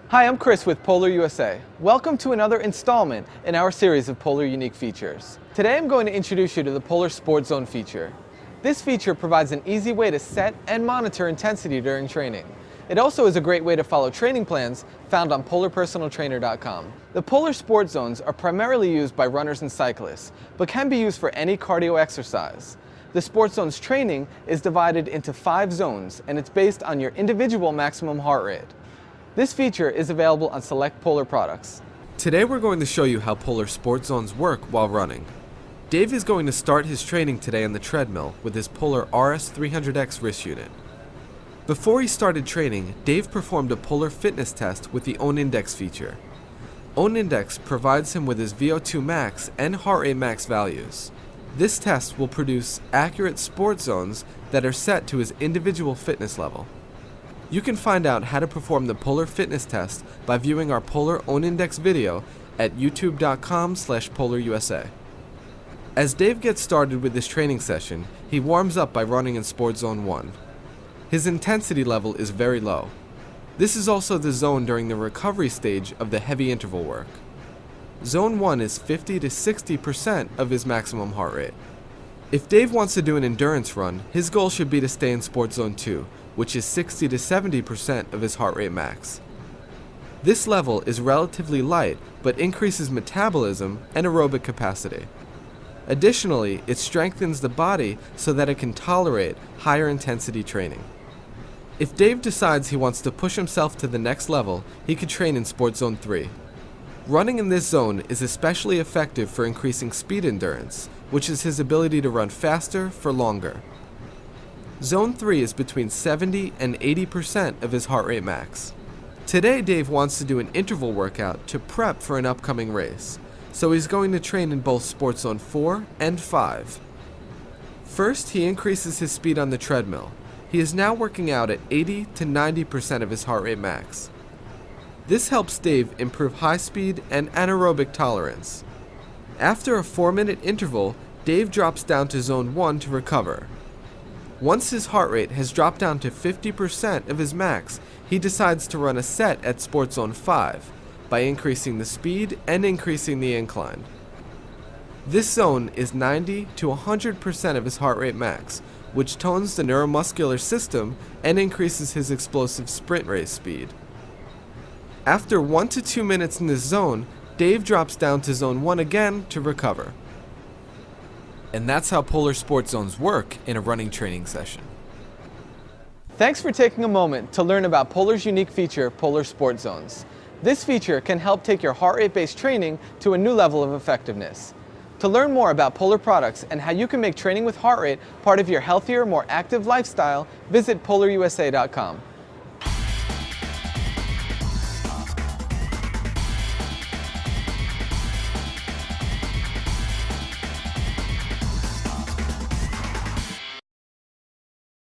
Hi, I'm Chris with Polar USA. Welcome to another installment in our series of Polar Unique Features. Today I'm going to introduce you to the Polar Sport Zone feature. This feature provides an easy way to set and monitor intensity during training. It also is a great way to follow training plans found on PolarPersonalTrainer.com. The Polar Sport Zones are primarily used by runners and cyclists, but can be used for any cardio exercise. The Sport Zones training is divided into 5 zones, and it's based on your individual maximum heart rate. This feature is available on select Polar products. Today we're going to show you how Polar Sport Zones work while running. Dave is going to start his training today on the treadmill with his Polar RS300X wrist unit. Before he started training, Dave performed a Polar fitness test with the Own Index feature. Own Index provides him with his VO2 max and heart rate max values. This test will produce accurate sport zones that are set to his individual fitness level. You can find out how to perform the Polar fitness test by viewing our Polar Own Index video at youtube.com/PolarUSA. As Dave gets started with this training session, he warms up by running in Sport Zone 1. His intensity level is very low. This is also the zone during the recovery stage of the heavy interval work. Zone 1 is 50 to 60% of his maximum heart rate. If Dave wants to do an endurance run, his goal should be to stay in Sport Zone 2, which is 60 to 70% of his heart rate max. This level is relatively light, but increases metabolism and aerobic capacity. Additionally, it strengthens the body so that it can tolerate higher intensity training. If Dave decides he wants to push himself to the next level, he could train in Sport Zone 3. Running in this zone is especially effective for increasing speed endurance, which is his ability to run faster for longer. Zone 3 is between 70 and 80% of his heart rate max. Today Dave wants to do an interval workout to prep for an upcoming race, so he's going to train in both Sport Zone 4 and 5. First, he increases his speed on the treadmill. He is now working out at 80 to 90% of his heart rate max. This helps Dave improve high speed and anaerobic tolerance. After a 4-minute interval, Dave drops down to Zone 1 to recover. Once his heart rate has dropped down to 50% of his max, he decides to run a set at Sport Zone 5 by increasing the speed and increasing the incline. This zone is 90 to 100% of his heart rate max, which tones the neuromuscular system and increases his explosive sprint race speed. After 1 to 2 minutes in this zone, Dave drops down to Zone 1 again to recover. And that's how Polar Sport Zones work in a running training session. Thanks for taking a moment to learn about Polar's unique feature, Polar Sport Zones. This feature can help take your heart rate-based training to a new level of effectiveness. To learn more about Polar products and how you can make training with heart rate part of your healthier, more active lifestyle, visit PolarUSA.com.